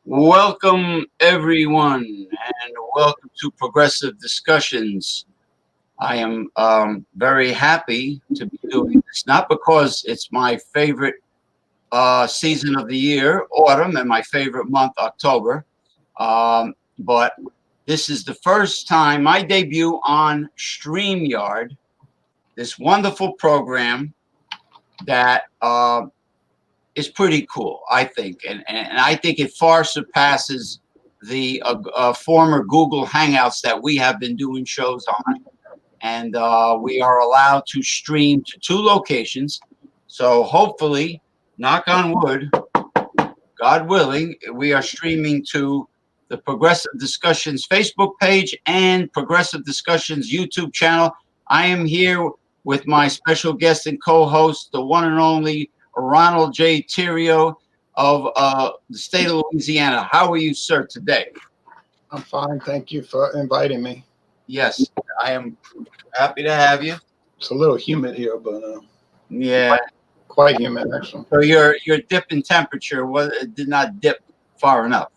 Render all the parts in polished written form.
Welcome, everyone, and welcome to Progressive Discussions. I am very happy to be doing this, not because it's my favorite season of the year, autumn, and my favorite month, October, but this is the first time, my debut on StreamYard, this wonderful program that is pretty cool, I think, and I think it far surpasses the former Google Hangouts that we have been doing shows on, and we are allowed to stream to 2 locations. So hopefully, knock on wood, God willing, we are streaming to the Progressive Discussions Facebook page and Progressive Discussions YouTube channel. I am here with my special guest and co-host, the one and only Ronald J. Theriot of the state of Louisiana. How are you, sir, today? I'm fine. Thank you for inviting me. Yes, I am happy to have you. It's a little humid here, but yeah, quite humid, actually. So your dip in temperature did not dip far enough.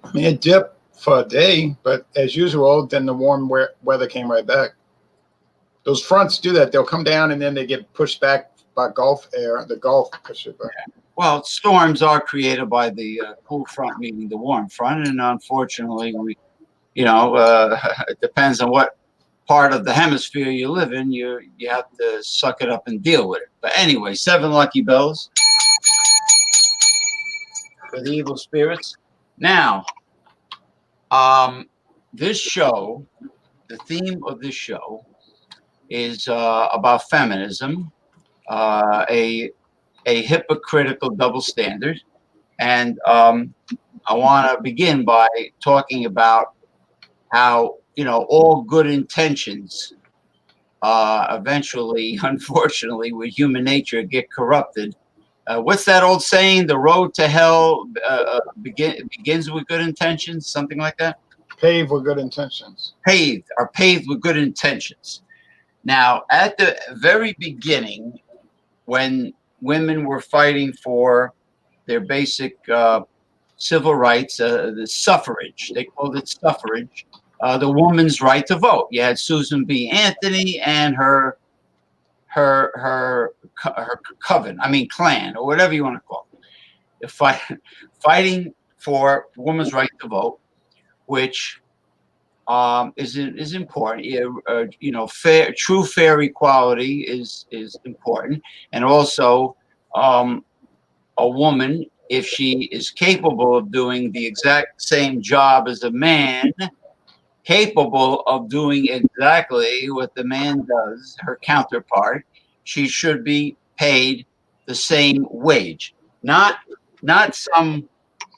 I mean, it dipped for a day, but as usual, then the warm weather came right back. Those fronts do that. They'll come down and then they get pushed back by Gulf air. The Gulf push it back. Well, storms are created by the cool front meeting the warm front, and unfortunately, it depends on what part of the hemisphere you live in. You have to suck it up and deal with it. But anyway, 7 lucky bells for the evil spirits. Now, this show, the theme of this show is about feminism, a hypocritical double standard. And I want to begin by talking about how, all good intentions eventually, unfortunately, with human nature, get corrupted. What's that old saying? The road to hell begins with good intentions, something like that? Paved with good intentions. Paved with good intentions. Now, at the very beginning, when women were fighting for their basic civil rights, the suffrage, they called it suffrage, the woman's right to vote. You had Susan B. Anthony and her clan, or whatever you want to call it, fighting for women's right to vote, which is important. Fair equality is important, and also a woman, if she is capable of doing the exact same job as a man, capable of doing exactly what the man does, her counterpart, she should be paid the same wage, not some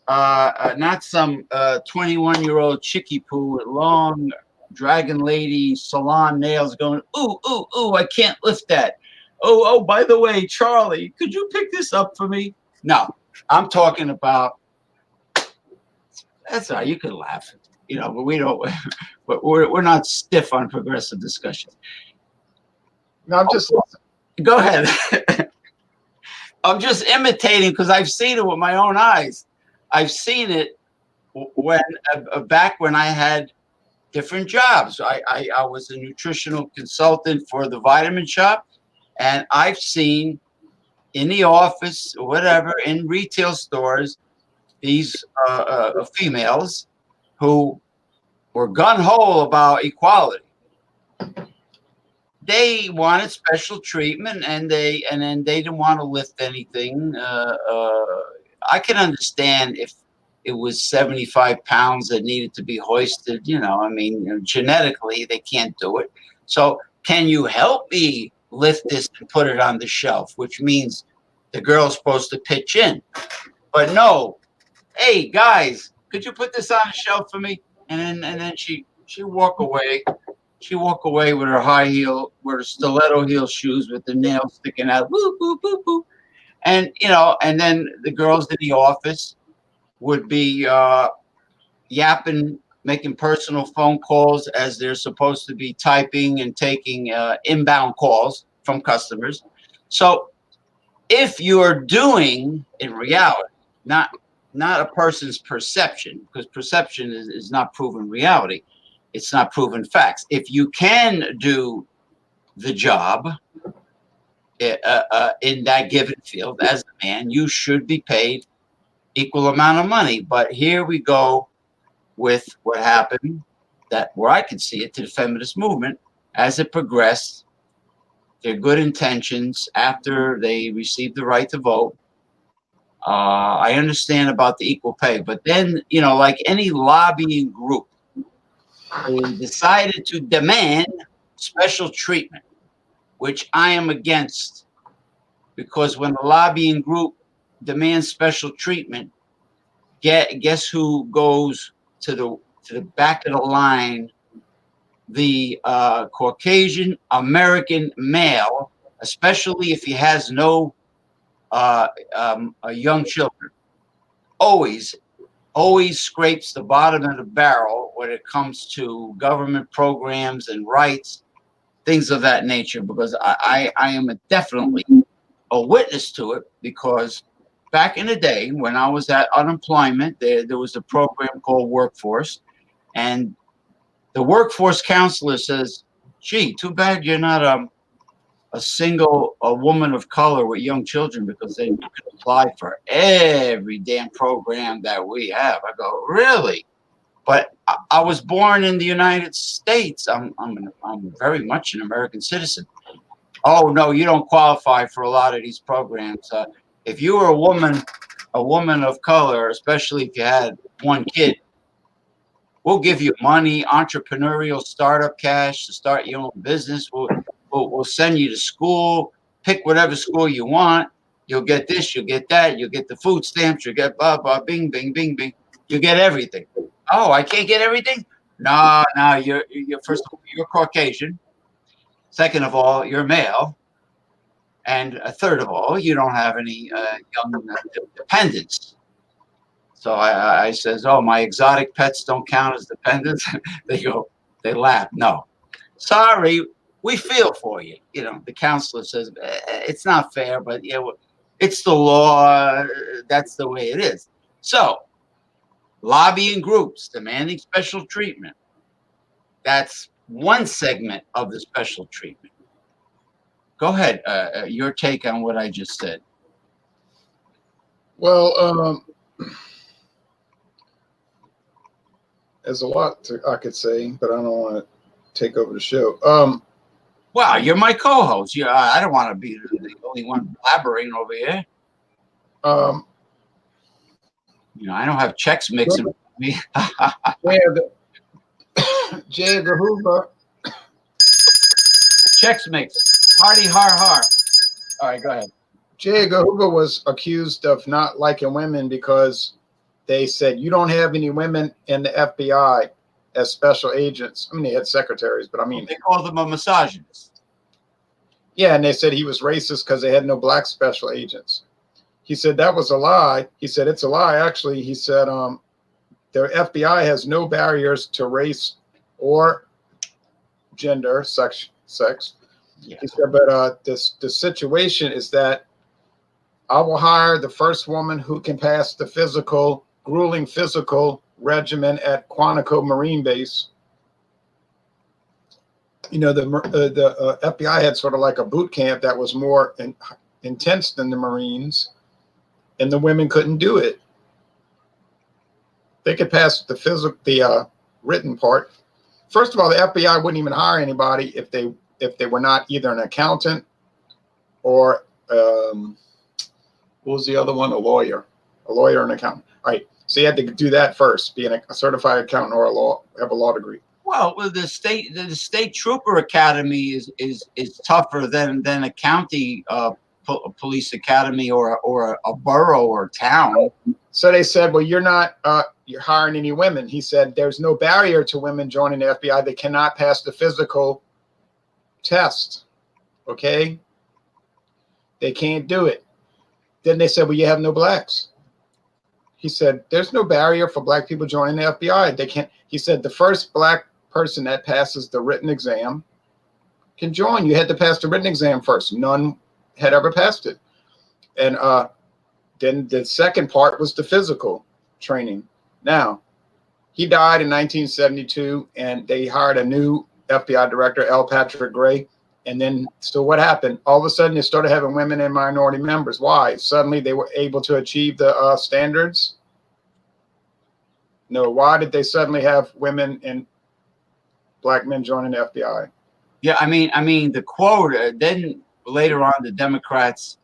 21-year-old chickie poo with long dragon lady salon nails going, ooh, I can't lift that. Oh, by the way, Charlie, could you pick this up for me? No, I'm talking about, that's all right, you can laugh, but we don't, but we're not stiff on progressive discussions. No, I'm just go ahead. I'm just imitating because I've seen it with my own eyes. I've seen it when back when I had different jobs. I was a nutritional consultant for the vitamin shop, and I've seen in the office, whatever, in retail stores, these females who were gun-ho about equality. They wanted special treatment, and then they didn't want to lift anything. I can understand if it was 75 pounds that needed to be hoisted. Genetically they can't do it. So can you help me lift this and put it on the shelf? Which means the girl's supposed to pitch in. But no, hey guys, could you put this on the shelf for me? And then she walk away. She walk away with her high heel, with her stiletto heel shoes, with the nails sticking out. Woo, woo, woo, woo. And and then the girls in the office would be yapping, making personal phone calls as they're supposed to be typing and taking inbound calls from customers. So if you're doing in reality, not a person's perception, because perception is not proven reality, it's not proven facts. If you can do the job in that given field as a man, you should be paid equal amount of money. But here we go with what happened, that where I could see it, to the feminist movement as it progressed. Their good intentions after they received the right to vote. I understand about the equal pay, but then, like any lobbying group, they decided to demand special treatment, which I am against, because when a lobbying group demands special treatment, guess who goes to the back of the line? The Caucasian American male, especially if he has no young children, always scrapes the bottom of the barrel when it comes to government programs and rights, things of that nature, because I am definitely a witness to it, because back in the day when I was at unemployment, there was a program called Workforce, and the workforce counselor says, gee, too bad you're not a woman of color with young children, because then you can apply for every damn program that we have. I go, really? But I was born in the United States. I'm very much an American citizen. Oh no, you don't qualify for a lot of these programs. If you were a woman of color, especially if you had one kid, we'll give you money, entrepreneurial startup cash to start your own business. We'll send you to school, pick whatever school you want. You'll get this, you'll get that, you'll get the food stamps, you'll get blah, blah, bing, bing, bing, bing. You get everything. Oh, I can't get everything? No, you're first of all, you're Caucasian. Second of all, you're male. And third of all, you don't have any young dependents. So I says, oh, my exotic pets don't count as dependents. They laugh. No, sorry, we feel for you. The counselor says, it's not fair, but it's the law. That's the way it is. So lobbying groups demanding special treatment. That's one segment of the special treatment. Go ahead. Your take on what I just said. Well, there's a lot I could say, but I don't want to take over the show. Wow, you're my co-host. I don't want to be the only one blabbering over here. I don't have checks mixing with me. J. Edgar Hoover. Checks mix. Hardy har har. All right, go ahead. J. Edgar Hoover was accused of not liking women because they said, you don't have any women in the FBI as special agents. I mean, they had secretaries, but I mean, they called him a misogynist. Yeah, and they said he was racist because they had no black special agents. He said that was a lie. He said it's a lie. Actually, he said the FBI has no barriers to race or gender, sex. Yeah. He said, but the situation is that I will hire the first woman who can pass the grueling physical regimen at Quantico Marine Base. The FBI had sort of like a boot camp that was more intense than the Marines, and the women couldn't do it. They could pass the written part. First of all, the FBI wouldn't even hire anybody if they were not either an accountant or what was the other one? A lawyer and accountant. All right. So you had to do that first, being a certified accountant or have a law degree. Well, the state trooper academy is tougher than a county police academy or a borough or town. So they said, well, you're hiring any women. He said, there's no barrier to women joining the FBI. They cannot pass the physical test. Okay. They can't do it. Then they said, well, you have no blacks. He said, there's no barrier for black people joining the FBI. They can't. He said, the first black person that passes the written exam can join. You had to pass the written exam first. None had ever passed it. And then the second part was the physical training. Now, he died in 1972, and they hired a new FBI director, L. Patrick Gray. And then, so what happened? All of a sudden, they started having women and minority members. Why? Suddenly, they were able to achieve the standards? No. Why did they suddenly have women and black men joining the FBI? Yeah, I mean, the quote. Then later on, the Democrats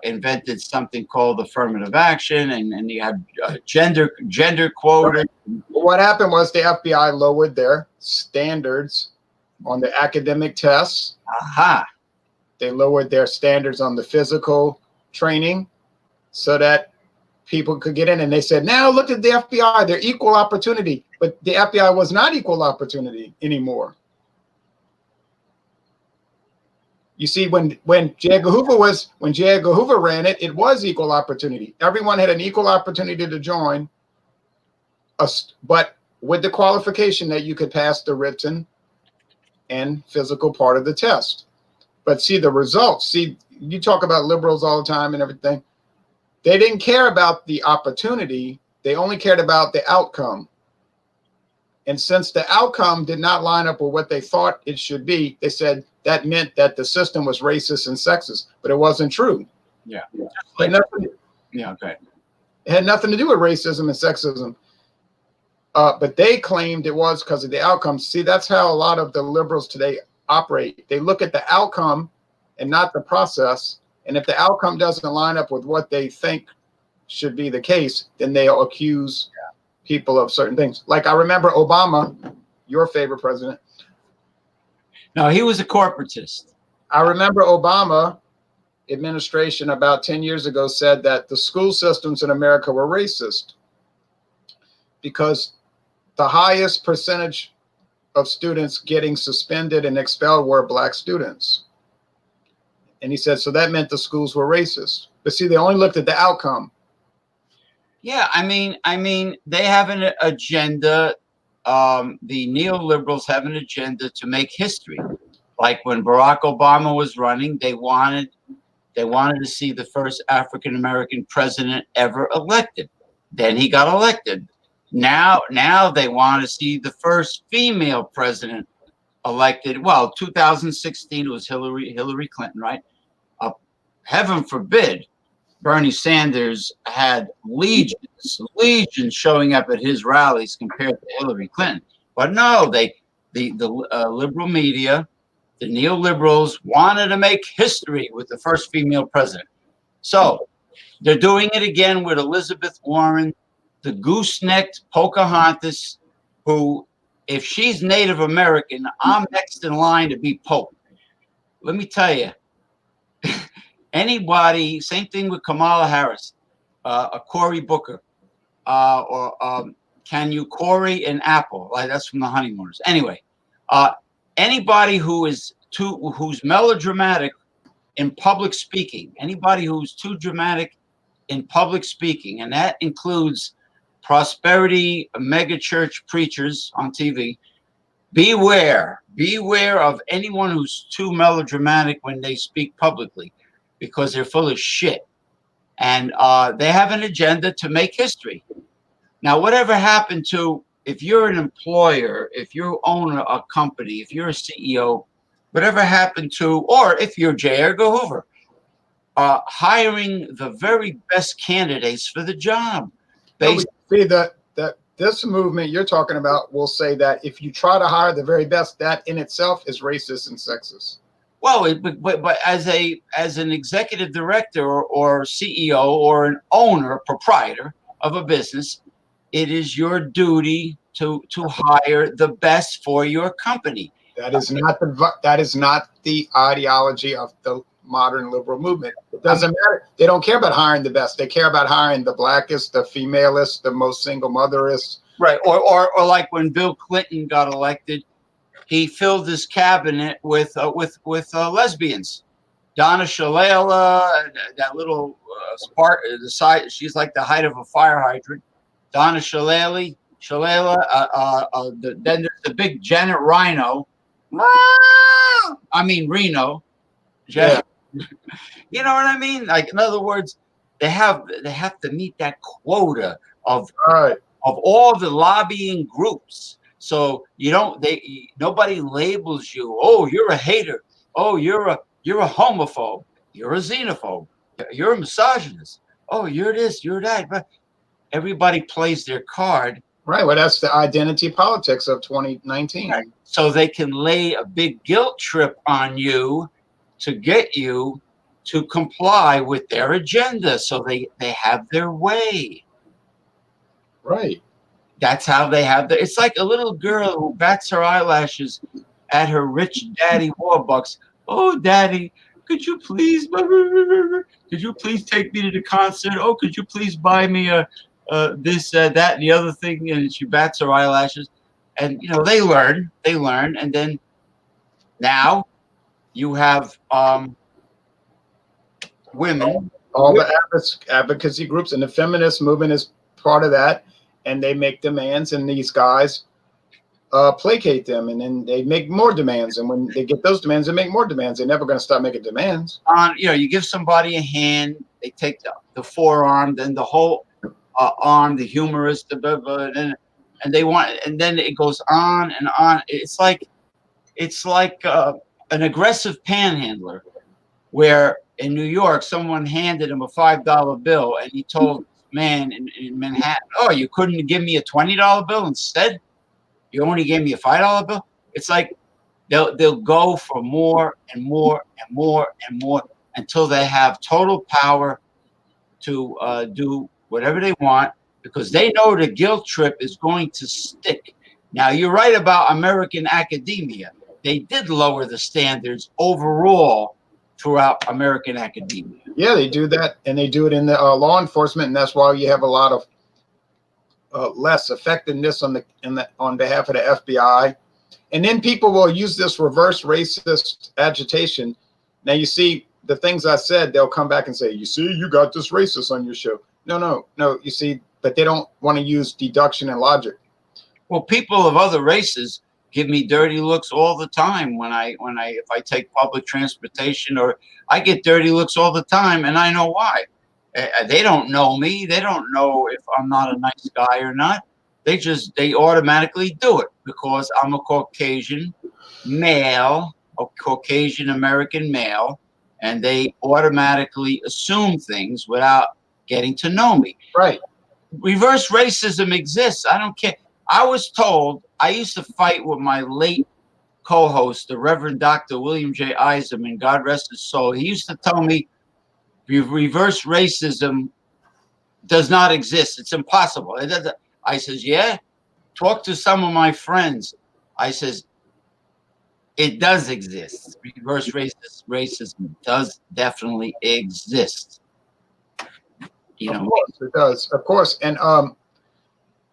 invented something called affirmative action, and you had gender quota. What happened was the FBI lowered their standards on the academic tests. Aha. They lowered their standards on the physical training so that people could get in. And they said, now look at the FBI, they're equal opportunity. But the FBI was not equal opportunity anymore. You see, when J. Edgar Hoover ran it, it was equal opportunity. Everyone had an equal opportunity to join, but with the qualification that you could pass the written and physical part of the test. But see the results. See, you talk about liberals all the time and everything. They didn't care about the opportunity. They only cared about the outcome. And since the outcome did not line up with what they thought it should be, they said that meant that the system was racist and sexist, but it wasn't true. Yeah. Yeah, okay. It had nothing to do with racism and sexism. But they claimed it was because of the outcomes. See, that's how a lot of the liberals today operate. They look at the outcome and not the process. And if the outcome doesn't line up with what they think should be the case, then they'll accuse people of certain things. Like I remember Obama, your favorite president. No, he was a corporatist. I remember Obama administration about 10 years ago said that the school systems in America were racist because the highest percentage of students getting suspended and expelled were black students. And he said, so that meant the schools were racist. But see, they only looked at the outcome. Yeah, I mean, they have an agenda. The neoliberals have an agenda to make history. Like when Barack Obama was running, they wanted to see the first African-American president ever elected. Then he got elected. Now they want to see the first female president elected. Well, 2016 was Hillary Clinton, right? Heaven forbid Bernie Sanders had legions showing up at his rallies compared to Hillary Clinton. But no, the liberal media, the neoliberals wanted to make history with the first female president. So they're doing it again with Elizabeth Warren, the goosenecked Pocahontas, who, if she's Native American, I'm next in line to be Pope. Let me tell you, anybody, same thing with Kamala Harris, Cory Booker, or can you Cory an apple? Like that's from the Honeymooners. Anyway, anybody who's melodramatic in public speaking, anybody who's too dramatic in public speaking, and that includes prosperity megachurch preachers on TV. Beware of anyone who's too melodramatic when they speak publicly, because they're full of shit. And they have an agenda to make history. Now, whatever happened to, if you're an employer, if you own a company, if you're a CEO, whatever happened to, or if you're J. Edgar Hoover, hiring the very best candidates for the job. See, this movement you're talking about will say that if you try to hire the very best, that in itself is racist and sexist. Well, but as an executive director or CEO or an owner, proprietor of a business, it is your duty to hire the best for your company. That is not the ideology of the modern liberal movement. It doesn't matter. They don't care about hiring the best. They care about hiring the blackest, the femalest, the most single motherist. Right. Or like when Bill Clinton got elected, he filled his cabinet with lesbians. Donna Shalala, that little the size, she's like the height of a fire hydrant. Donna Shalala. Then there's the big Janet Reno. I mean Reno. Yeah. You know what I mean? Like, in other words, they have to meet that quota of all the lobbying groups. So nobody labels you. Oh, you're a hater. Oh, you're a homophobe. You're a xenophobe. You're a misogynist. Oh, you're this. You're that. But everybody plays their card. Right. Well, that's the identity politics of 2019. Right. So they can lay a big guilt trip on you to get you to comply with their agenda. So they have their way. Right. That's how they have it's like a little girl who bats her eyelashes at her rich daddy Warbucks. Oh, daddy, could you please take me to the concert? Oh, could you please buy me this, that, and the other thing? And she bats her eyelashes. And, they learn. And then now you have women. All the advocacy groups, and the feminist movement is part of that. And they make demands, and these guys placate them, and then they make more demands. And when they get those demands, they make more demands. They're never going to stop making demands. You give somebody a hand, they take the forearm, then the whole arm, the humerus, and they want, and then it goes on and on. It's like an aggressive panhandler, where in New York, someone handed him a $5 bill, and he told man in Manhattan, oh, you couldn't give me a $20 bill instead? You only gave me a $5 bill? It's like they'll go for more and more and more and more until they have total power to do whatever they want, because they know the guilt trip is going to stick. Now, you're right about American academia. They did lower the standards overall throughout American academia. Yeah, they do that, and they do it in the law enforcement, and that's why you have a lot of less effectiveness on behalf of the FBI. And then people will use this reverse racist agitation. Now, you see the things I said, they'll come back and say, you see, you got this racist on your show. No, you see, but they don't want to use deduction and logic. Well, people of other races give me dirty looks all the time if I take public transportation, or I get dirty looks all the time, and I know why. They don't know me. They don't know if I'm not a nice guy or not. They automatically do it because I'm a Caucasian male, a Caucasian American male, and they automatically assume things without getting to know me. Right. Reverse racism exists. I don't care. I was told, I used to fight with my late co-host, the Reverend Dr. William J. Eisenman, God rest his soul. He used to tell me reverse racism does not exist. It's impossible. I says, yeah, talk to some of my friends. I says, it does exist. Reverse racism does definitely exist. Of course it does. Of course. And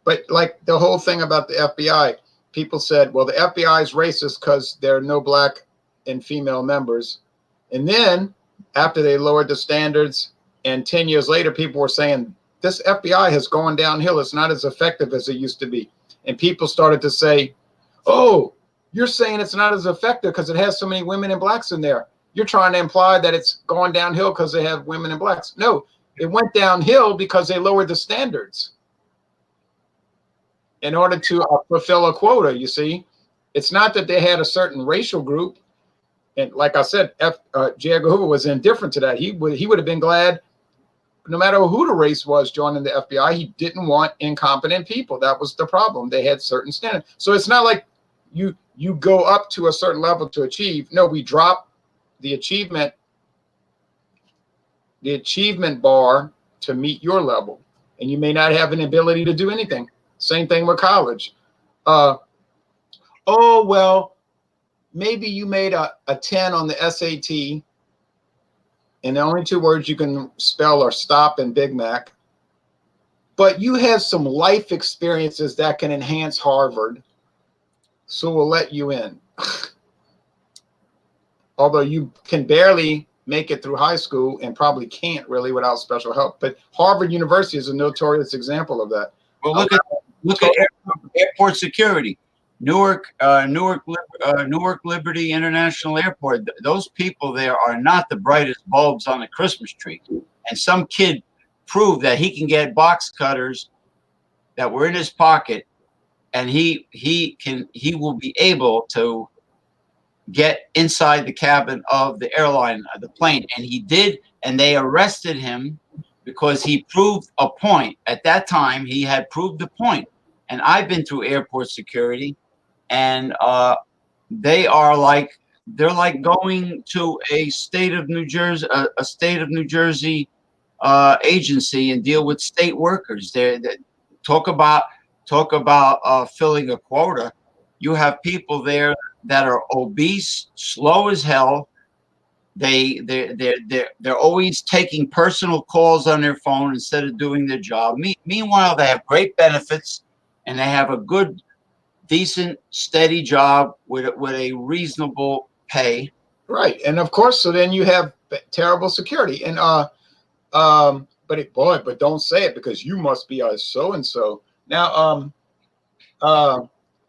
but like the whole thing about the FBI, people said, well, the FBI is racist because there are no black and female members. And then after they lowered the standards, and 10 years later, people were saying, this FBI has gone downhill. It's not as effective as it used to be. And people started to say, oh, you're saying it's not as effective because it has so many women and blacks in there. You're trying to imply that it's going downhill because they have women and blacks. No, it went downhill because they lowered the standards in order to fulfill a quota. You see, it's not that they had a certain racial group. And like I said, J. Edgar Hoover was indifferent to that. He would have been glad, no matter who the race was joining the FBI, he didn't want incompetent people. That was the problem. They had certain standards. So it's not like you go up to a certain level to achieve. No, we drop the achievement bar to meet your level. And you may not have an ability to do anything. Same thing with college. Oh, well, maybe you made a 10 on the SAT and the only two words you can spell are stop and Big Mac. But you have some life experiences that can enhance Harvard, so we'll let you in. Although you can barely make it through high school and probably can't really without special help. But Harvard University is a notorious example of that. Well, look at airport security. Newark Liberty International Airport. Those people there are not the brightest bulbs on the Christmas tree. And some kid proved that he can get box cutters that were in his pocket, and he will be able to get inside the cabin of the airline, the plane. And he did, and they arrested him because he proved a point. At that time, he had proved a point. And I've been through airport security, and they're like going to a state of New Jersey, agency, and deal with state workers. They talk about filling a quota. You have people there that are obese, slow as hell. They're always taking personal calls on their phone instead of doing their job. Meanwhile, they have great benefits, and they have a good, decent, steady job with a reasonable pay. Right, and of course, so then you have terrible security, and but don't say it because you must be a so and so. Now,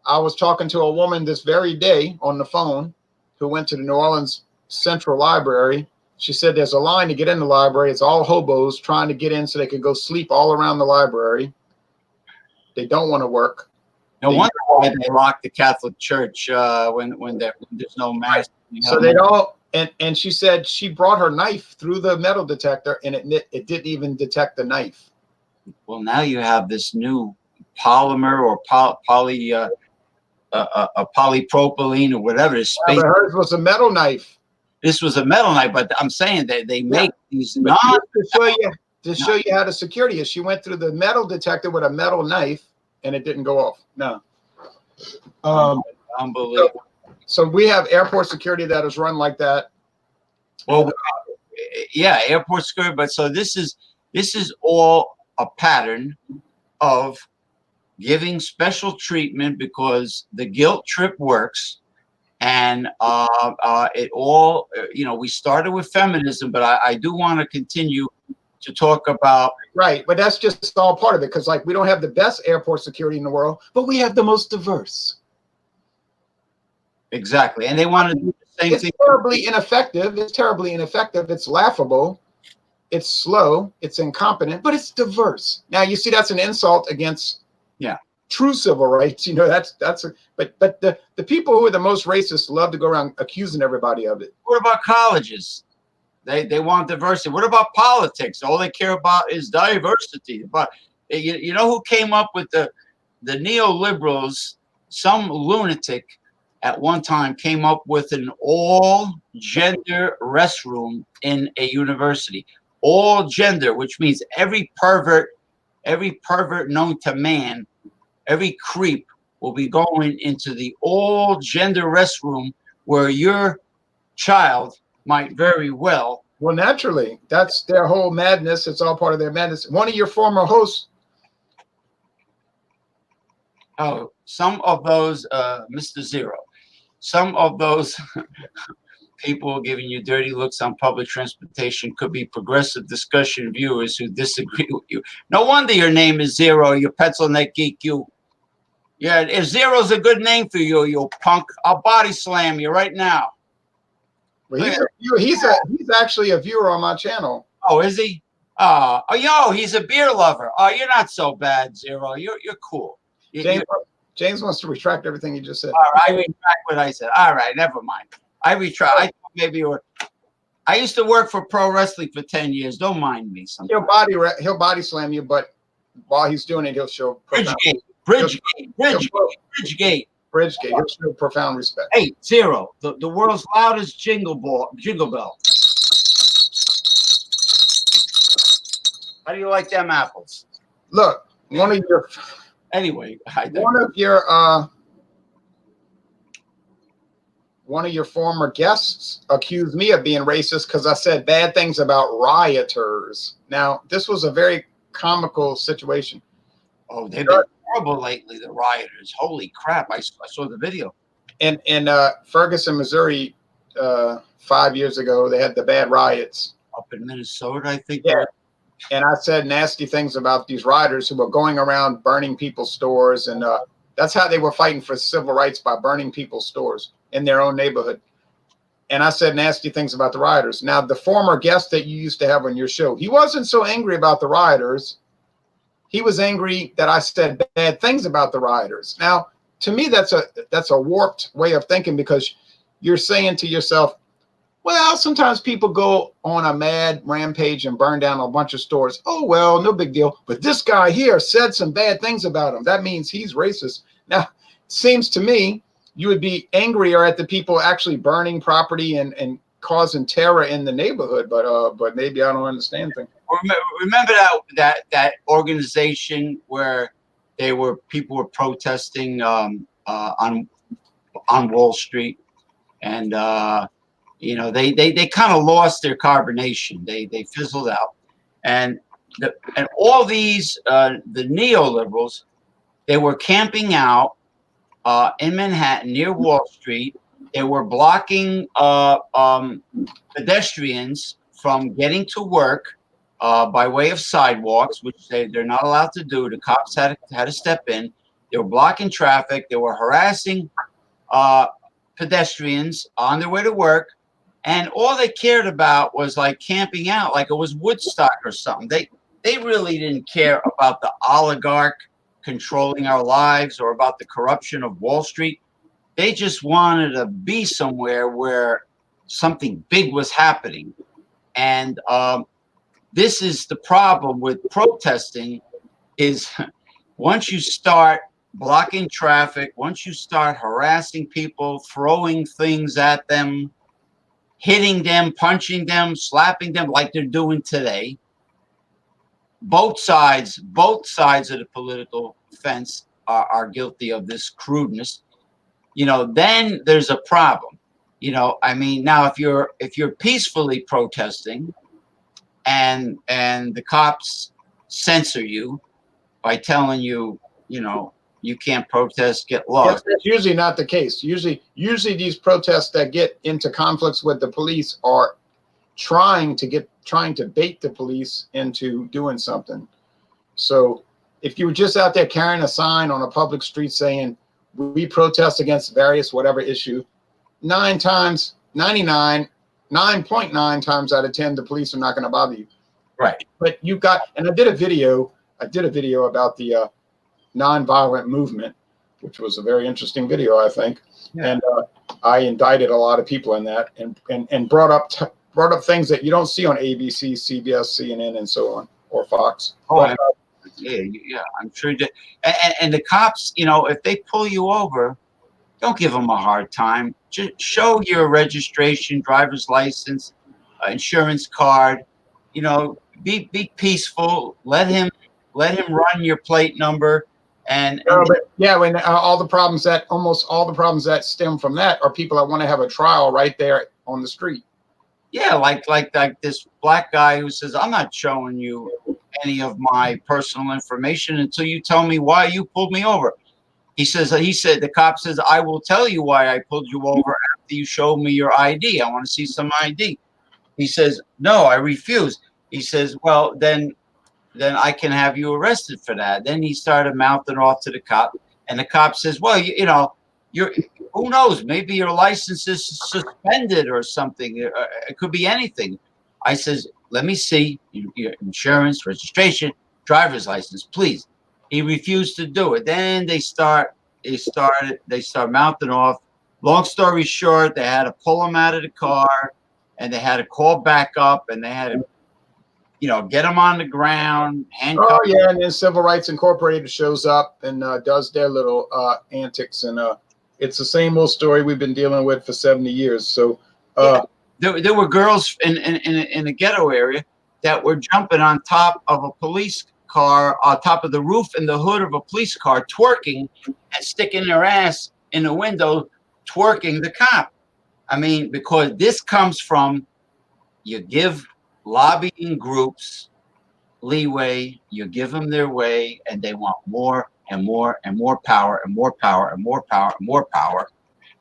I was talking to a woman this very day on the phone who went to the New Orleans Central Library. She said there's a line to get in the library. It's all hobos trying to get in so they could go sleep all around the library. They don't want to work. No wonder why they lock the Catholic Church when there's no mass. So they don't. And she said she brought her knife through the metal detector, and it didn't even detect the knife. Well, now you have this new polymer or polypropylene or whatever. Yeah, but hers was a metal knife. This was a metal knife, but I'm saying that they make these to show you how the security is. She went through the metal detector with a metal knife, and it didn't go off. No. Unbelievable. So we have airport security that is run like that. Well, yeah, airport security. But so this is all a pattern of giving special treatment because the guilt trip works, and it all. We started with feminism, but I do want to continue to talk about. Right, but that's just all part of it because, like, we don't have the best airport security in the world, but we have the most diverse. Exactly, and they want to do the same thing. Terribly ineffective. It's terribly ineffective. It's laughable. It's slow. It's incompetent, but it's diverse. Now you see that's an insult against true civil rights. But the people who are the most racist love to go around accusing everybody of it. What about colleges? They want diversity. What about politics? All they care about is diversity. But you know who came up with the neoliberals? Some lunatic at one time came up with an all-gender restroom in a university. All gender, which means every pervert known to man, every creep will be going into the all-gender restroom where your child might very well. Well, naturally, that's their whole madness. It's all part of their madness. One of your former hosts. Oh, some of those, Mr. Zero, some of those people giving you dirty looks on public transportation could be progressive discussion viewers who disagree with you. No wonder your name is Zero, you pencil neck geek, you. Yeah, if Zero's a good name for you, you punk, I'll body slam you right now. Well, he's actually a viewer on my channel. Oh, is he? He's a beer lover. Oh, you're not so bad, Zero. You're cool. James wants to retract everything he just said. All right, I retract what I said. All right, never mind. I retract. I thought maybe I used to work for pro wrestling for 10 years. Don't mind me. Sometimes. He'll body slam you, but while he's doing it, he'll show Bridgegate. He'll show profound respect. Hey, Zero, the world's loudest jingle bell. How do you like them apples? Look, one of your one of your former guests accused me of being racist because I said bad things about rioters. Now, this was a very comical situation. Oh, they've been horrible lately, the rioters. Holy crap. I saw the video. In Ferguson, Missouri, 5 years ago, they had the bad riots. Up in Minnesota, I think. Yeah. And I said nasty things about these rioters who were going around burning people's stores. And that's how they were fighting for civil rights, by burning people's stores in their own neighborhood. And I said nasty things about the rioters. Now, the former guest that you used to have on your show, he wasn't so angry about the rioters. He was angry that I said bad things about the rioters. Now, to me, that's a warped way of thinking, because you're saying to yourself, well, sometimes people go on a mad rampage and burn down a bunch of stores. Oh, well, no big deal. But this guy here said some bad things about him. That means he's racist. Now, it seems to me you would be angrier at the people actually burning property and causing terror in the neighborhood. But maybe I don't understand things. Remember that organization where people were protesting on Wall Street, and they kind of lost their carbonation. They fizzled out, and all these the neoliberals, they were camping out in Manhattan near Wall Street. They were blocking pedestrians from getting to work by way of sidewalks, which they're not allowed to do. The cops had to step in. They were blocking traffic. They were harassing pedestrians on their way to work. And all they cared about was like camping out, like it was Woodstock or something. They really didn't care about the oligarch controlling our lives or about the corruption of Wall Street. They just wanted to be somewhere where something big was happening. And this is the problem with protesting, is once you start blocking traffic, once you start harassing people, throwing things at them, hitting them, punching them, slapping them like they're doing today, both sides of the political fence are guilty of this crudeness. Then there's a problem. I mean, now if you're peacefully protesting and the cops censor you by telling you, you can't protest, get lost. That's usually not the case. Usually these protests that get into conflicts with the police are trying to bait the police into doing something. So if you were just out there carrying a sign on a public street saying, we protest against various whatever issue, 9.9 times out of 10, the police are not going to bother you. Right. But and I did a video about the nonviolent movement, which was a very interesting video, I think. Yeah. And I indicted a lot of people in that, and brought up things that you don't see on ABC, CBS, CNN, and so on, or Fox. Oh, yeah, I'm sure you did. And the cops, if they pull you over, don't give them a hard time. Just show your registration, driver's license, insurance card. Be peaceful. Let him run your plate number. When almost all the problems that stem from that are people that want to have a trial right there on the street. Yeah, like this black guy who says, I'm not showing you any of my personal information until you tell me why you pulled me over. He said, the cop says, I will tell you why I pulled you over after you show me your ID. I want to see some ID. He says, no, I refuse. He says, well, then I can have you arrested for that. Then he started mouthing off to the cop, and the cop says, well, who knows? Maybe your license is suspended or something. It could be anything. I says, let me see your insurance, registration, driver's license, please. He refused to do it. Then they start mouthing off. Long story short, they had to pull him out of the car, and they had to call back up, and they had to, get him on the ground, handcuff. Oh yeah, and then Civil Rights Incorporated shows up and does their little antics, and it's the same old story we've been dealing with for 70 years. So there were girls in the ghetto area that were jumping on top of a police car, on top of the roof and the hood of a police car, twerking and sticking their ass in the window, twerking the cop. I mean, because this comes from, you give lobbying groups leeway, you give them their way, and they want more and more and more power and more power and more power and more power.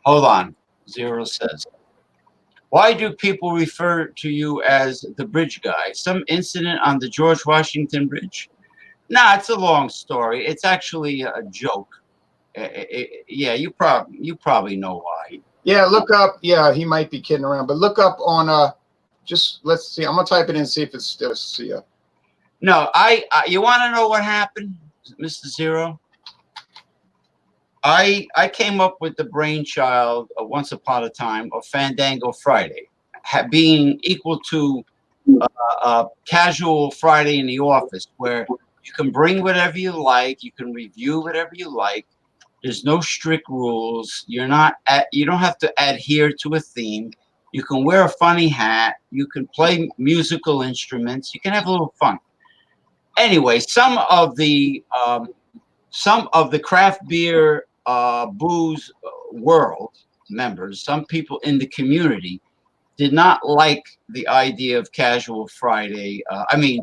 Hold on. Zero says, why do people refer to you as the bridge guy? Some incident on the George Washington Bridge? Nah, it's a long story. It's actually a joke. Yeah, you probably know why. Yeah, look up. Yeah, he might be kidding around, but look up on just let's see. I'm gonna type it in and see if it's still see. No, you want to know what happened, Mr. Zero? I came up with the brainchild once upon a time of Fandango Friday, being equal to casual Friday in the office, where you can bring whatever you like, you can review whatever you like. There's no strict rules. You don't have to adhere to a theme. You can wear a funny hat. You can play musical instruments. You can have a little fun. Anyway, some of the craft beer booze world members, some people in the community, did not like the idea of casual Friday.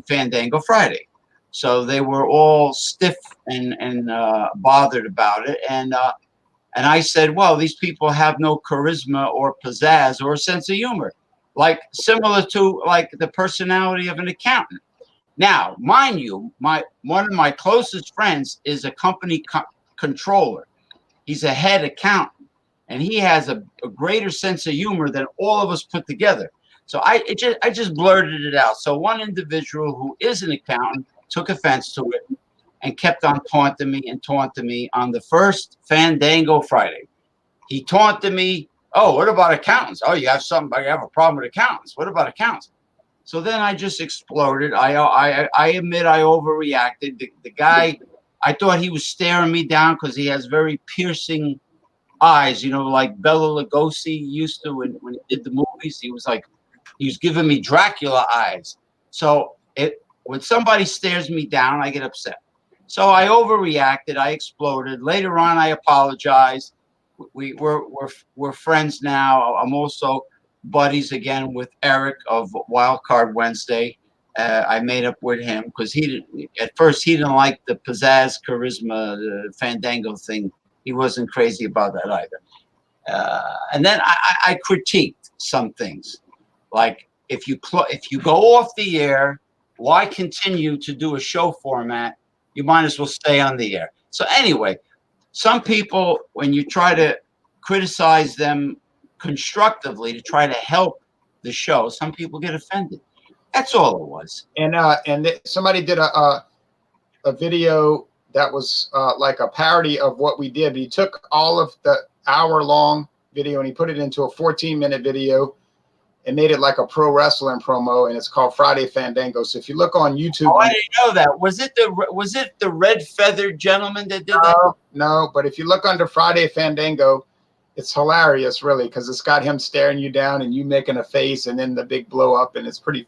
Fandango Friday. So they were all stiff and bothered about it. And I said, well, these people have no charisma or pizzazz or a sense of humor, like similar to like the personality of an accountant. Now, mind you, one of my closest friends is a company controller. He's a head accountant, and he has a greater sense of humor than all of us put together. So I just blurted it out. So one individual who is an accountant took offense to it and kept on taunting me on the first Fandango Friday. He taunted me. Oh, what about accountants? Oh, you have a problem with accountants. What about accountants? So then I just exploded. I admit I overreacted. The guy, I thought he was staring me down because he has very piercing eyes, like Bela Lugosi used to when he did the movies. He was giving me Dracula eyes. So when somebody stares me down, I get upset. So I overreacted. I exploded. Later on, I apologized. We're friends now. I'm also buddies again with Eric of Wildcard Wednesday. I made up with him because at first he didn't like the pizzazz, charisma, the Fandango thing. He wasn't crazy about that either. And then I critiqued some things, like if you go off the air, why continue to do a show format? You might as well stay on the air. So anyway, some people, when you try to criticize them constructively to try to help the show, some people get offended. That's all it was. And somebody did a video that was like a parody of what we did. He took all of the hour-long video and he put it into a 14-minute video and made it like a pro wrestling promo, and it's called Friday Fandango. So if you look on YouTube, I didn't know that. Was it the red feathered gentleman that did that? No, but if you look under Friday Fandango, it's hilarious, really, because it's got him staring you down and you making a face, and then the big blow up, and it's pretty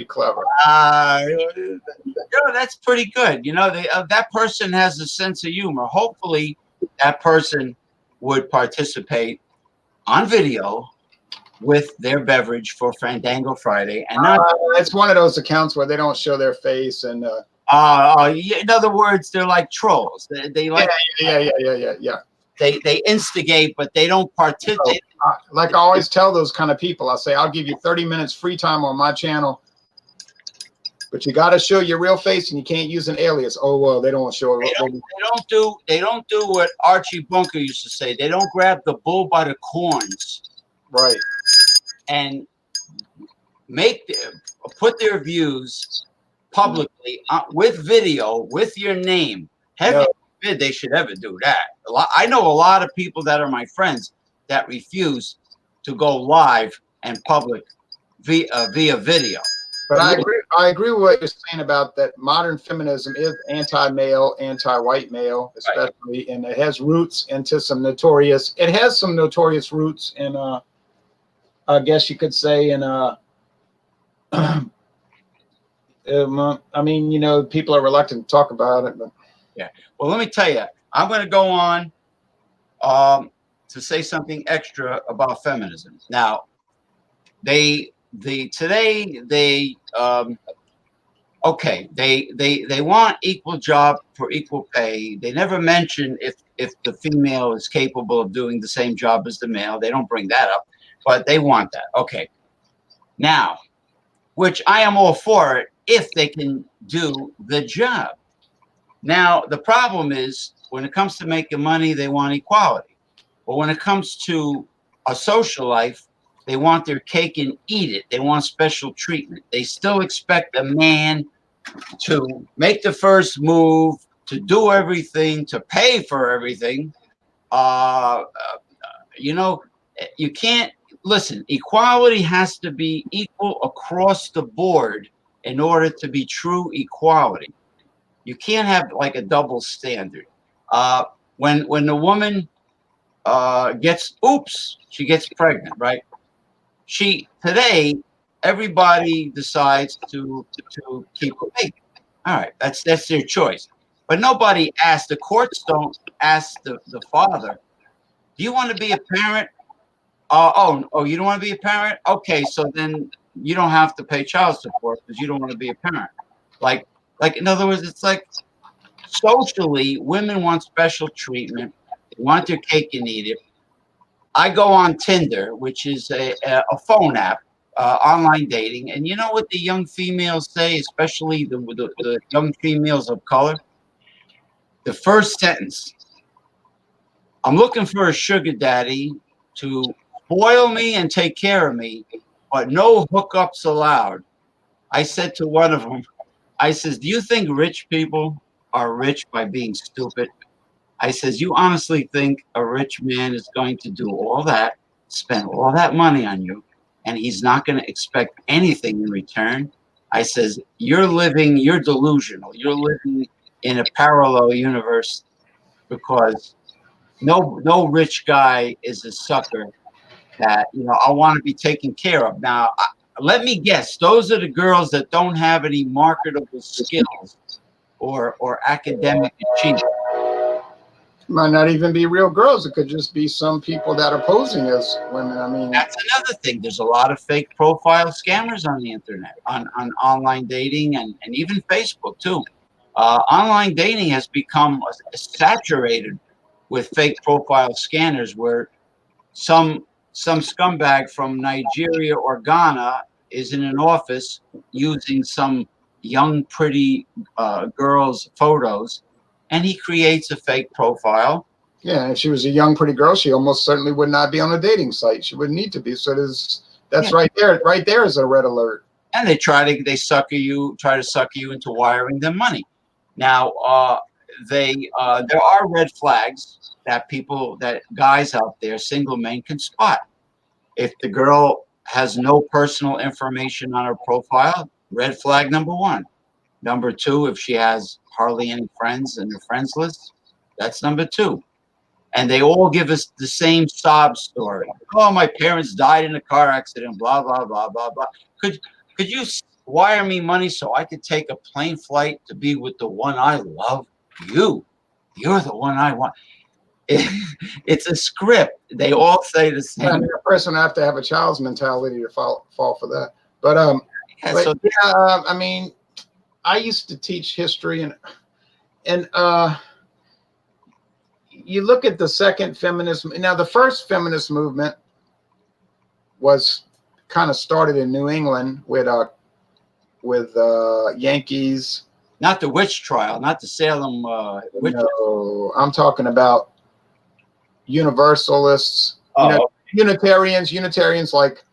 clever. That's pretty good. That person has a sense of humor. Hopefully, that person would participate on video with their beverage for Fandango Friday, and not. It's one of those accounts where they don't show their face, and in other words, they're like trolls. They like yeah. They instigate, but they don't participate. Like I always tell those kind of people, I say, I'll give you 30 minutes free time on my channel, but you got to show your real face, and you can't use an alias. Oh well, they don't want to show it. They don't do what Archie Bunker used to say. They don't grab the bull by the horns, right? And put their views publicly with video with your name. Heaven forbid they should ever do that. I know a lot of people that are my friends that refuse to go live and public via video. But I agree with what you're saying about that. Modern feminism is anti-male, anti-white male, especially, right. And it has roots into some notorious. It has some notorious roots in, I guess you could say, in I mean, people are reluctant to talk about it, but yeah. Well, let me tell you, I'm going to go on. to say something extra about feminism. Now, today they want equal job for equal pay. They never mention if the female is capable of doing the same job as the male. They don't bring that up, but they want that. Okay. Now, which I am all for it if they can do the job. Now, the problem is when it comes to making money, they want equality. But when it comes to a social life, they want their cake and eat it. They want special treatment. They still expect a man to make the first move, to do everything, to pay for everything. Uh, uh, you know, you can't listen. Equality has to be equal across the board in order to be true equality. You can't have like a double standard. Uh, when the woman she gets pregnant, right? Today everybody decides to keep a baby. All right, that's their choice. But nobody asks. The courts don't ask the father, "Do you want to be a parent?" Oh, you don't want to be a parent? Okay, so then you don't have to pay child support because you don't want to be a parent. Like, in other words, it's like socially, women want special treatment. They want their cake and eat it. I go on Tinder, which is a phone app, online dating, and you know what the young females say, especially the young females of color? The first sentence: "I'm looking for a sugar daddy to spoil me and take care of me, but no hookups allowed." I said to one of them, I says, "Do you think rich people are rich by being stupid?" I says, "You honestly think a rich man is going to do all that, spend all that money on you, and he's not going to expect anything in return?" I says, you're delusional. You're living in a parallel universe because no rich guy is a sucker that, I want to be taken care of. Now, let me guess, those are the girls that don't have any marketable skills or academic achievement. Might not even be real girls. It could just be some people that are posing as women. I mean, That's another thing. There's a lot of fake profile scammers on the internet, on online dating and even Facebook too. Online dating has become saturated with fake profile scanners where some scumbag from Nigeria or Ghana is in an office using some young, pretty girl's photos, and he creates a fake profile. yeah, if she was a young, pretty girl, she almost certainly would not be on a dating site. She wouldn't need to be. So that's Yeah. right there. Right there is a red alert. And they try to sucker you into wiring them money. Now, there are red flags that guys out there, single men, can spot. If the girl has no personal information on her profile, red flag number one. Number two, if she has hardly any friends in her friends list, that's number two. And they all give us the same sob story. Oh, my parents died in a car accident, blah, blah, blah, blah, blah. Could you wire me money so I could take a plane flight to be with the one I love? You're the one I want. It's a script. They all say the same. And a person have to have a child's mentality to fall for that. But I mean, I used to teach history, and you look at the second feminism. Now, the first feminist movement was kind of started in New England with Yankees. Not the witch trial, not the Salem witch. No, I'm talking about Universalists, Unitarians like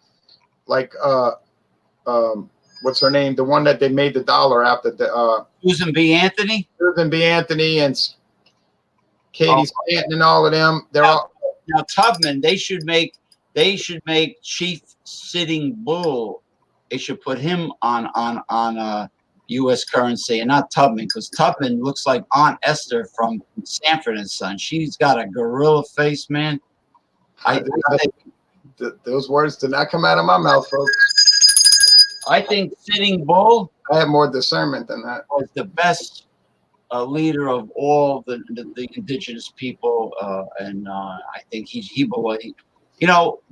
what's her name? The one that they made the dollar after the Susan B. Anthony. Susan B. Anthony and Katie Stanton and all of them. They're all now Tubman. They should make Chief Sitting Bull. They should put him on U.S. currency and not Tubman, because Tubman looks like Aunt Esther from Sanford and Son. She's got a gorilla face, man. Those words did not come out of my mouth, folks. I think Sitting Bull I have more discernment than that. was the best a leader of all the indigenous people, and I think he belongs.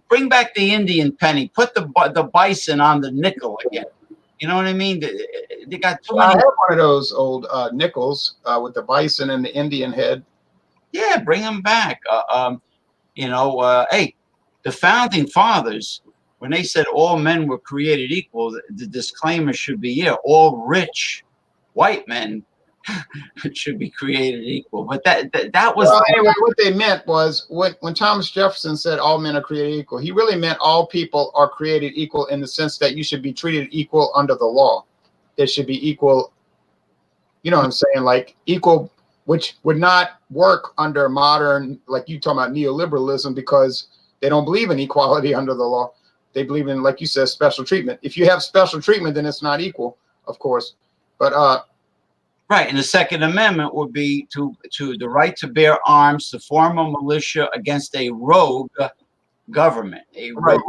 Bring back the Indian penny. Put the bison on the nickel again. You know what I mean? They got too I many. have one of those old nickels with the bison and the Indian head. Yeah, bring them back. Hey, the founding fathers, when they said all men were created equal, the disclaimer should be, yeah, all rich white men should be created equal. But that was Well, anyway, what they meant was when Thomas Jefferson said all men are created equal, he really meant all people are created equal in the sense that you should be treated equal under the law. There should be equal, you know what I'm saying, like equal, which would not work under modern, like you talking about neoliberalism, because they don't believe in equality under the law. They believe in, like you said, special treatment. If you have special treatment, then it's not equal, of course. But right, and the Second Amendment would be to the right to bear arms, to form a militia against a rogue government, right.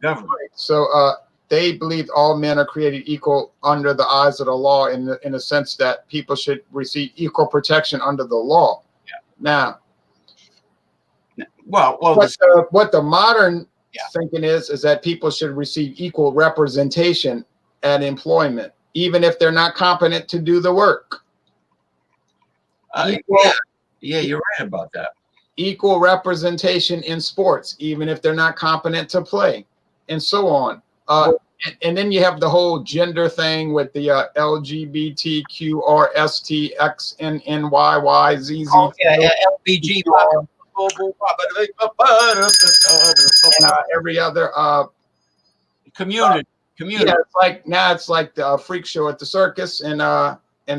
government. Right. So they believed all men are created equal under the eyes of the law, in the sense that people should receive equal protection under the law. Yeah. Now, Well, what the modern thinking is that people should receive equal representation at employment, even if they're not competent to do the work. Yeah, you're right about that. Equal representation in sports, even if they're not competent to play, and so on. And then you have the whole gender thing with the LGBTQRSTXNNYYZZ. Oh, yeah, LBG. And every other Community. Yeah, it's like now it's like the freak show at the circus, and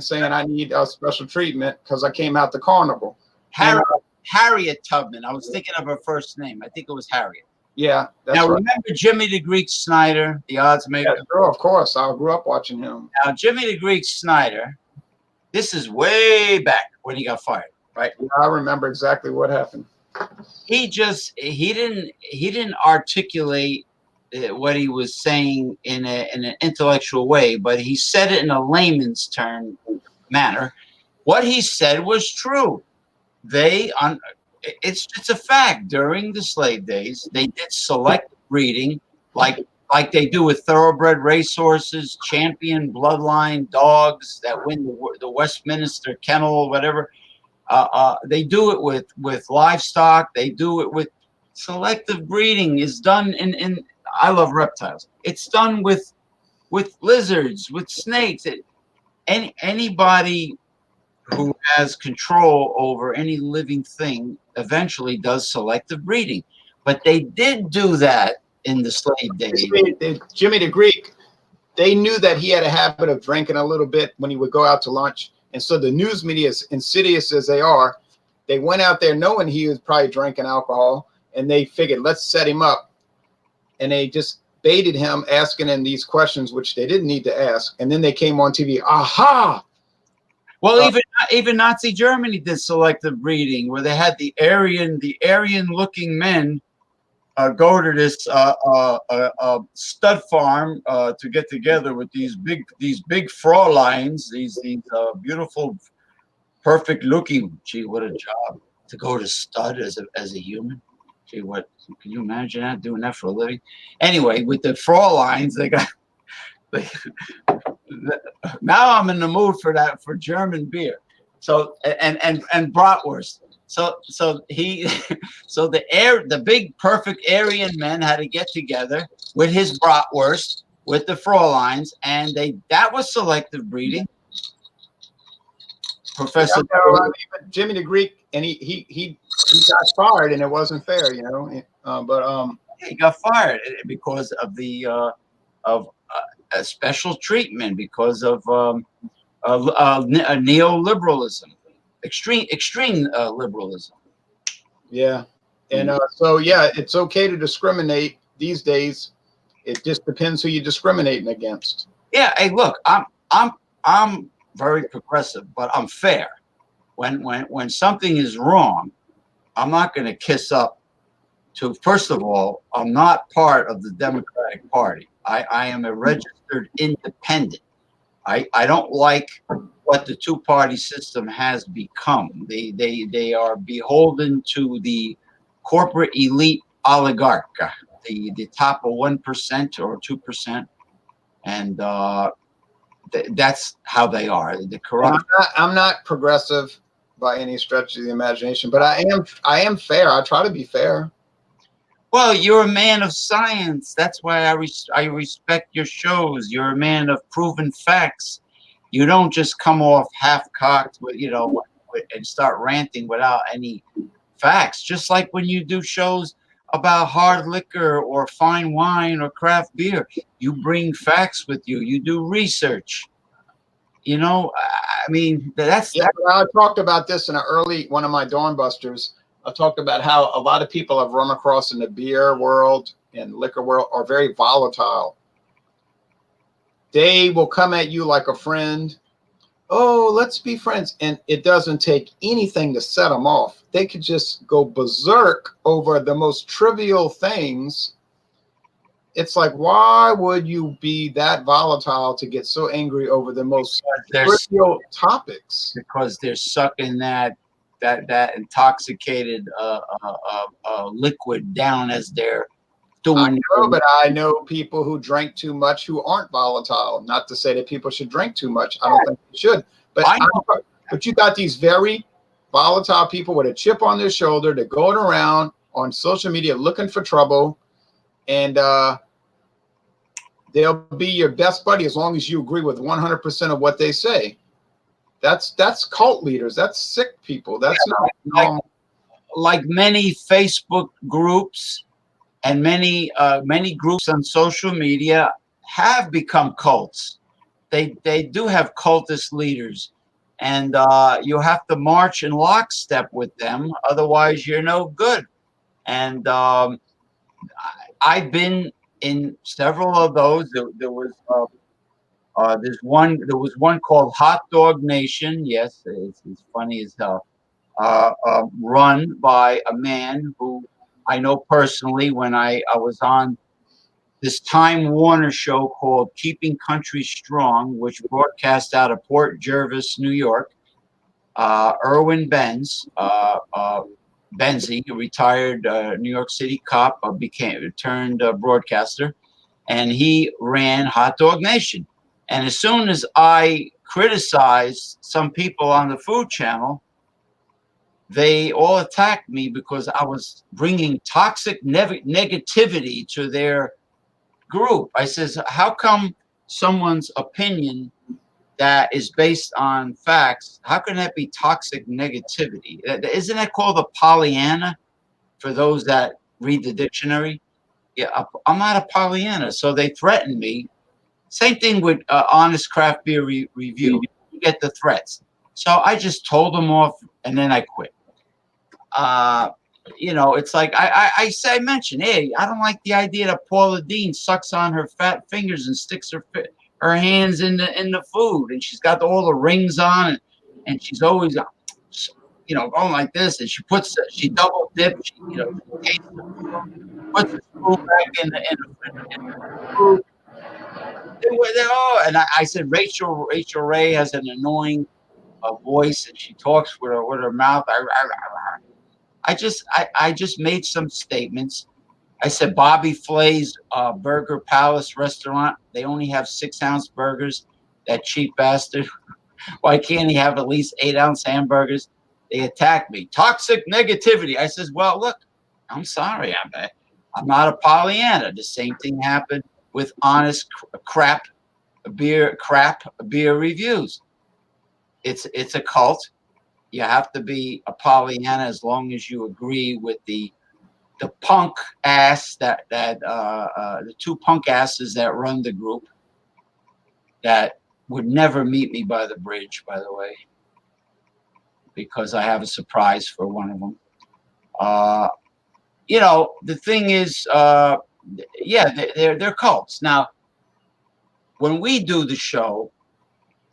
saying I need special treatment because I came out the carnival. Harriet Tubman. I was thinking of her first name. I think it was Harriet. Yeah, that's now right. Remember Jimmy the Greek Snyder, the odds maker? Yeah, sure, of course. I grew up watching him. Now Jimmy the Greek Snyder, this is way back when he got fired, right? Yeah, I remember exactly what happened. He didn't articulate what he was saying in an intellectual way, but he said it in a layman's term manner. What he said was true. It's a fact. During the slave days, they did selective breeding, like they do with thoroughbred racehorses, champion bloodline dogs that win the Westminster Kennel, whatever. They do it with livestock. They do it with selective breeding. Is done in I love reptiles. It's done with lizards, with snakes. Anybody who has control over any living thing eventually does selective breeding. But they did do that in the slave days. Jimmy the Greek, they knew that he had a habit of drinking a little bit when he would go out to lunch. And so the news media, as insidious as they are, they went out there knowing he was probably drinking alcohol, and they figured, let's set him up. And they just baited him, asking him these questions, which they didn't need to ask. And then they came on TV. Aha! Well, even Nazi Germany did selective breeding, where they had the Aryan-looking men go to this stud farm to get together with these big Fräuleins, these beautiful, perfect-looking. Gee, what a job to go to stud as a human. Gee, what can you imagine that, doing that for a living? Anyway, with the Fräuleins, they got. Now I'm in the mood for German beer. So and bratwurst. So the big perfect Aryan men had to get together with his bratwurst with the Fräuleins, and that was selective breeding. Professor Jimmy the Greek, and he got fired, and it wasn't fair, you know. He got fired because of a special treatment, because of neoliberalism, extreme liberalism. Yeah, and so yeah, it's okay to discriminate these days. It just depends who you're discriminating against. Yeah. Hey, look, I'm very progressive, but I'm fair. When something is wrong, I'm not going to kiss up to. First of all, I'm not part of the Democratic Party. I am a registered independent. I don't like what the two-party system has become. They are beholden to the corporate elite oligarch, the top of 1% or 2%, and that's how they are. The corrupt. I'm not progressive by any stretch of the imagination, but I am fair. I try to be fair. Well, you're a man of science. That's why I respect your shows. You're a man of proven facts. You don't just come off half-cocked with, and start ranting without any facts. Just like when you do shows about hard liquor or fine wine or craft beer, you bring facts with you. You do research. I mean, Yeah, I talked about this in an early one of my Dawn Busters. I talked about how a lot of people I've run across in the beer world and liquor world are very volatile. They will come at you like a friend. Oh, let's be friends. And it doesn't take anything to set them off. They could just go berserk over the most trivial things. It's like, why would you be that volatile to get so angry over the most trivial topics? Because they're sucking that intoxicated liquid down as they're doing. I know, but I know people who drank too much who aren't volatile. Not to say that people should drink too much. I don't think they should. But you got these very volatile people with a chip on their shoulder. They're going around on social media looking for trouble, and they'll be your best buddy as long as you agree with 100% of what they say. That's cult leaders. That's sick people. That's not like many Facebook groups and many groups on social media have become cults. They do have cultist leaders, and you have to march in lockstep with them. Otherwise, you're no good. And I've been in several of those. There was one called Hot Dog Nation. Yes, it's funny as hell. Run by a man who I know personally when I was on this Time Warner show called Keeping Country Strong, which broadcast out of Port Jervis, New York. Irwin Benzie, a retired New York City cop, turned broadcaster, and he ran Hot Dog Nation. And as soon as I criticized some people on the Food Channel, they all attacked me because I was bringing toxic negativity to their group. I says, how come someone's opinion that is based on facts, how can that be toxic negativity? Isn't that called a Pollyanna for those that read the dictionary? Yeah, I'm not a Pollyanna. So they threatened me. Same thing with Honest Craft Beer Review. You get the threats. So I just told them off and then I quit. It's like I mentioned, hey, I don't like the idea that Paula Deen sucks on her fat fingers and sticks her hands in the food, and she's got all the rings on, and she's always going like this, and she double dips, she puts the spoon back in the food. And I said Rachel Ray has an annoying voice, and she talks with her mouth. I just made some statements. I said Bobby Flay's Burger Palace restaurant, they only have 6-ounce burgers. That cheap bastard. Why can't he have at least 8-ounce hamburgers? They attacked me. Toxic negativity. I says, well, look, I'm sorry. I'm not a Pollyanna. The same thing happened with Honest Crap Beer Reviews. It's a cult. You have to be a Pollyanna as long as you agree with the punk ass the two punk asses that run the group that would never meet me by the bridge, by the way, because I have a surprise for one of them. The thing is, they're cults. Now, when we do the show,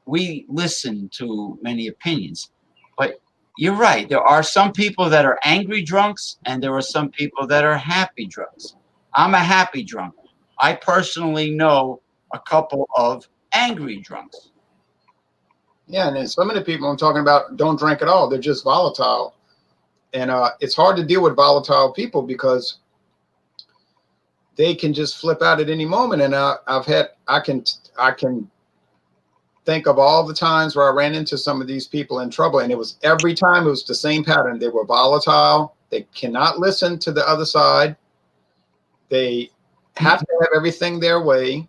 we listen to many opinions, but you're right. There are some people that are angry drunks, and there are some people that are happy drunks. I'm a happy drunk. I personally know a couple of angry drunks. Yeah, and then some of the people I'm talking about don't drink at all. They're just volatile. And it's hard to deal with volatile people because they can just flip out at any moment. And I can think of all the times where I ran into some of these people in trouble, and it was every time it was the same pattern. They were volatile. They cannot listen to the other side. They have to have everything their way.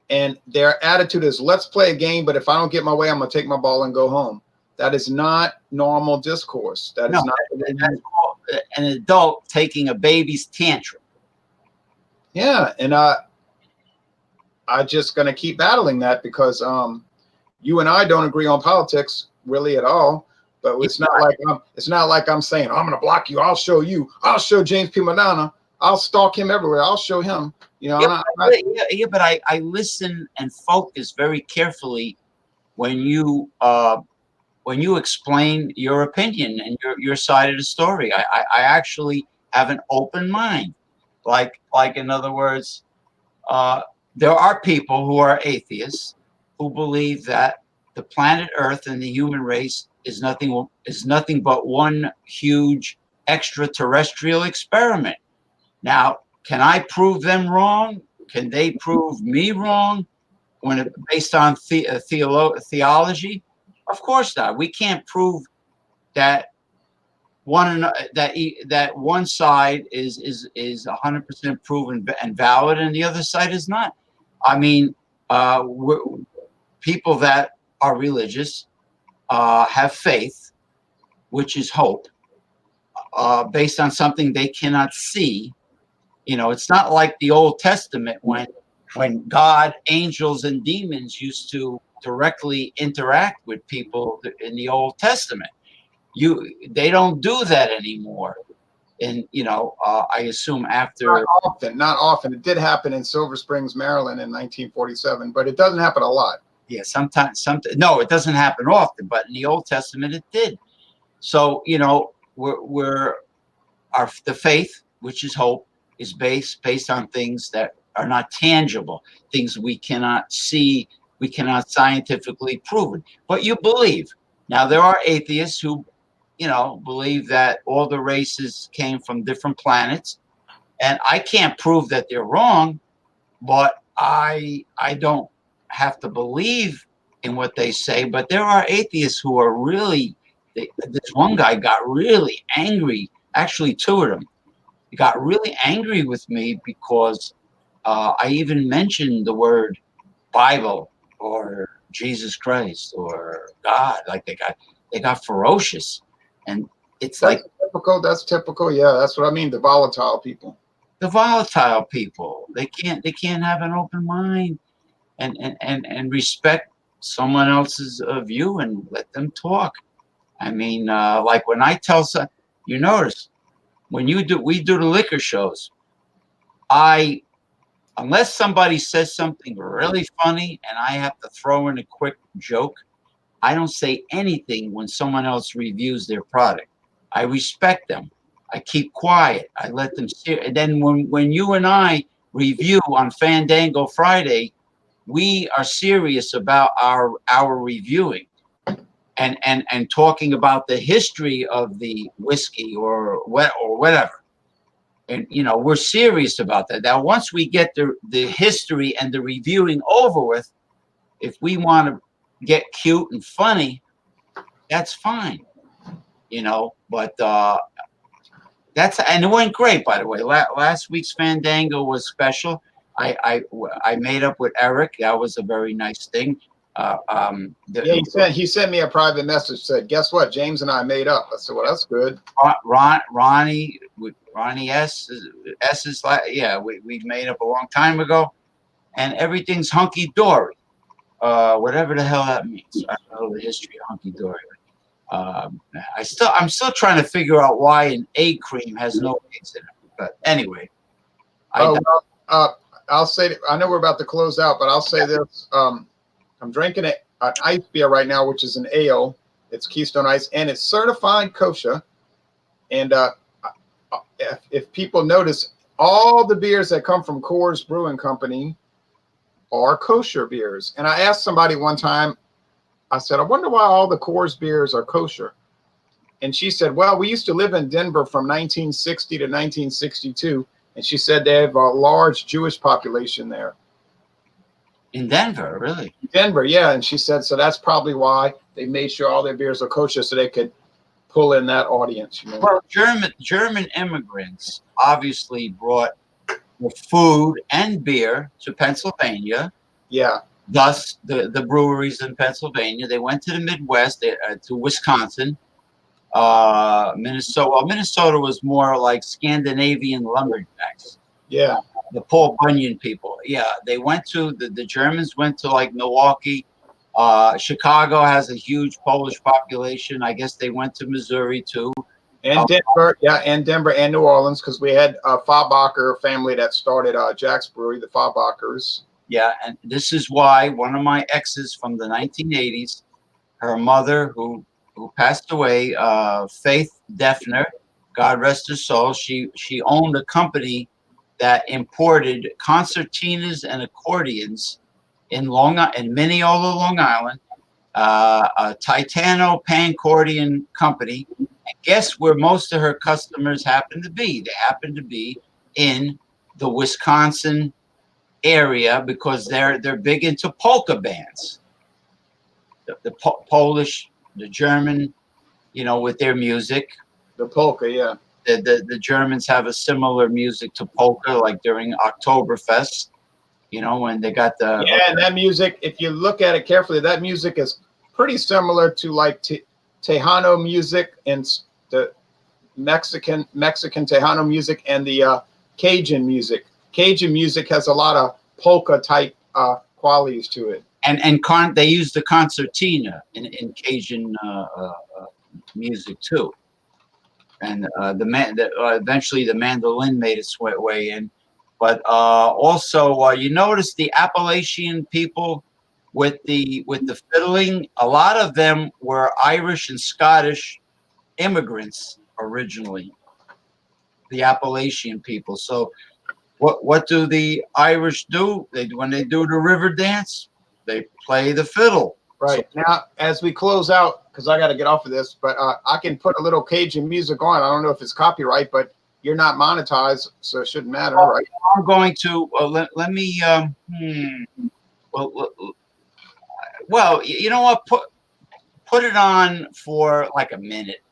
And their attitude is, let's play a game, but if I don't get my way, I'm going to take my ball and go home. That is not normal discourse. That No, is not. that's called an adult taking a baby's tantrum. Yeah. And I just going to keep battling that because you and I don't agree on politics really at all. But it's not like I'm saying, I'm going to block you. I'll show you. I'll show James P. Madonna. I'll stalk him everywhere. I'll show him. You know, but I listen and focus very carefully when you explain your opinion and your side of the story. I actually have an open mind. Like in other words, there are people who are atheists who believe that the planet Earth and the human race is nothing but one huge extraterrestrial experiment. Now, can I prove them wrong? Can they prove me wrong based on theology? Of course not. We can't prove that that one side is 100% proven and valid, and the other side is not. I mean, people that are religious have faith, which is hope, based on something they cannot see. You know, it's not like the Old Testament when God, angels, and demons used to directly interact with people in the Old Testament. They don't do that anymore. And I assume after not often. It did happen in Silver Springs, Maryland, in 1947, but it doesn't happen a lot. Yeah, sometimes. No, it doesn't happen often, but in the Old Testament it did. So the faith, which is hope, is based on things that are not tangible, things we cannot see, we cannot scientifically prove it, but you believe. Now there are atheists who believe that all the races came from different planets, and I can't prove that they're wrong, but I don't have to believe in what they say. But there are atheists who are really. This one guy got really angry. Actually, two of them got really angry with me because I even mentioned the word Bible or Jesus Christ or God. Like they got ferocious, and it's That's like typical. That's typical. Yeah, that's what I mean. The volatile people. the volatile people. They can't have an open mind and respect someone else's view and let them talk. I mean, like when I tell some, you notice when we do the liquor shows. Unless somebody says something really funny and I have to throw in a quick joke, I don't say anything when someone else reviews their product. I respect them. I keep quiet. I let them see. And then when you and I review on Fandango Friday, we are serious about our reviewing and talking about the history of the whiskey or whatever. And we're serious about that. Now, once we get the history and the reviewing over with, if we want to get cute and funny, that's fine. But and it went great, by the way. Last week's Fandango was special. I made up with Eric. That was a very nice thing. He sent me a private message, said, guess what, James and I made up. I said, well, that's good. Ronnie S is like, yeah, we made up a long time ago, and everything's hunky dory, whatever the hell that means. I don't know the history of hunky dory. I'm still trying to figure out why an egg cream has no eggs in it. But anyway, I'll say, I know we're about to close out, but I'll say this. I'm drinking an ice beer right now, which is an ale. It's Keystone Ice, and it's certified kosher. And if people notice, all the beers that come from Coors Brewing Company are kosher beers. And I asked somebody one time, I said, I wonder why all the Coors beers are kosher. And she said, well, we used to live in Denver from 1960 to 1962. And she said they have a large Jewish population there. In Denver, really? Denver, yeah. And she said, so that's probably why they made sure all their beers are kosher so they could pull in that audience. You know? Well, German immigrants obviously brought food and beer to Pennsylvania. Yeah. Thus, the breweries in Pennsylvania. They went to the Midwest, to Wisconsin, Minnesota. Well, Minnesota was more like Scandinavian lumberjacks. Yeah. The Paul Bunyan people. Yeah, they went to the Germans went to like Milwaukee. Chicago has a huge Polish population. I guess they went to Missouri too. And Denver, yeah, and Denver and New Orleans, because we had a Fabacher family that started Jack's Brewery, the Fabachers. Yeah, and this is why one of my exes from the 1980s, her mother, who passed away, Faith Defner, God rest her soul, she owned a company that imported concertinas and accordions in Mineola, Long Island, a Titano Pancordion company. And guess where most of her customers happen to be? They happen to be in the Wisconsin area because they're big into polka bands. The Polish, the German, with their music. The polka, yeah. The Germans have a similar music to polka, like during Oktoberfest, when they got the... Yeah, and that music, if you look at it carefully, that music is pretty similar to like Tejano music and the Mexican Tejano music and the Cajun music. Cajun music has a lot of polka type qualities to it. And they use the concertina in Cajun music too. And eventually the mandolin made its way in. But also, you notice the Appalachian people with the fiddling. A lot of them were Irish and Scottish immigrants originally. The Appalachian people. So, what do the Irish do? When they do the river dance, they play the fiddle. Right. So, now, as we close out, because I got to get off of this, but I can put a little Cajun music on. I don't know if it's copyright, but you're not monetized, so it shouldn't matter, right? I'm going to let me. Well, you know what? Put it on for like a minute.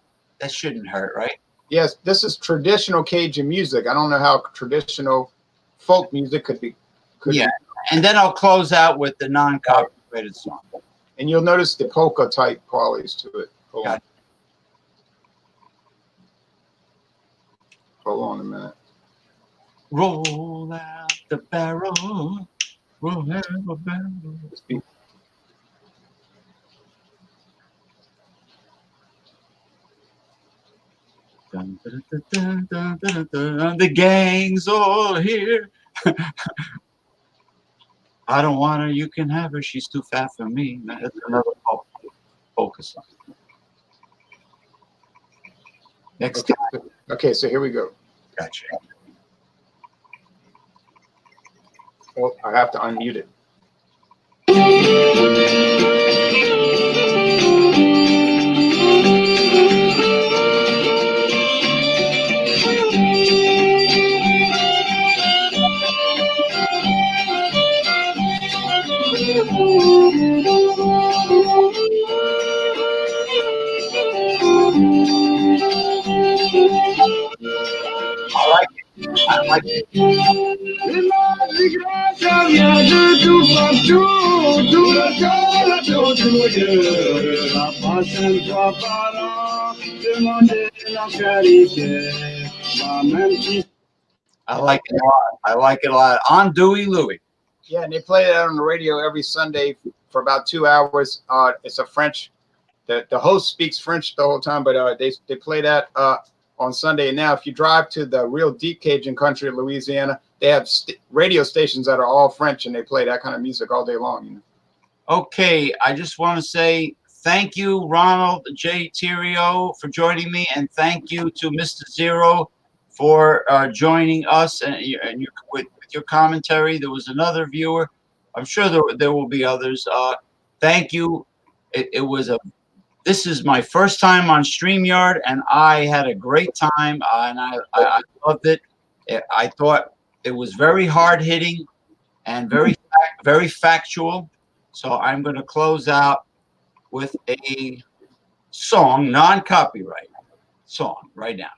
That shouldn't hurt, right? Yes, this is traditional Cajun music. I don't know how traditional folk music could be. And then I'll close out with the non-copyrighted song. And you'll notice the polka type qualities to it. Hold on a minute. Roll out the barrel. Roll out the barrel. Dun, dun, dun, dun, dun, dun, dun. The gang's all here. I don't want her, you can have her. She's too fat for me. That's another polka song. Next time. Okay, so here we go. Gotcha. Well, I have to unmute it. I like it. I like it a lot. I like it a lot. On Dewey Louie. Yeah, and they play that on the radio every Sunday for about 2 hours. It's a French. The host speaks French the whole time, but they play that on Sunday. And now, if you drive to the real deep Cajun country of Louisiana, they have radio stations that are all French, and they play that kind of music all day long. Okay, I just want to say thank you, Ronald J. Theriot, for joining me, and thank you to Mr. Zero for joining us with your commentary. There was another viewer. I'm sure there will be others. Thank you. it was a. This is my first time on StreamYard, and I had a great time, and I loved it. I thought it was very hard hitting and very factual. So I'm going to close out with a song, non-copyright song, right now.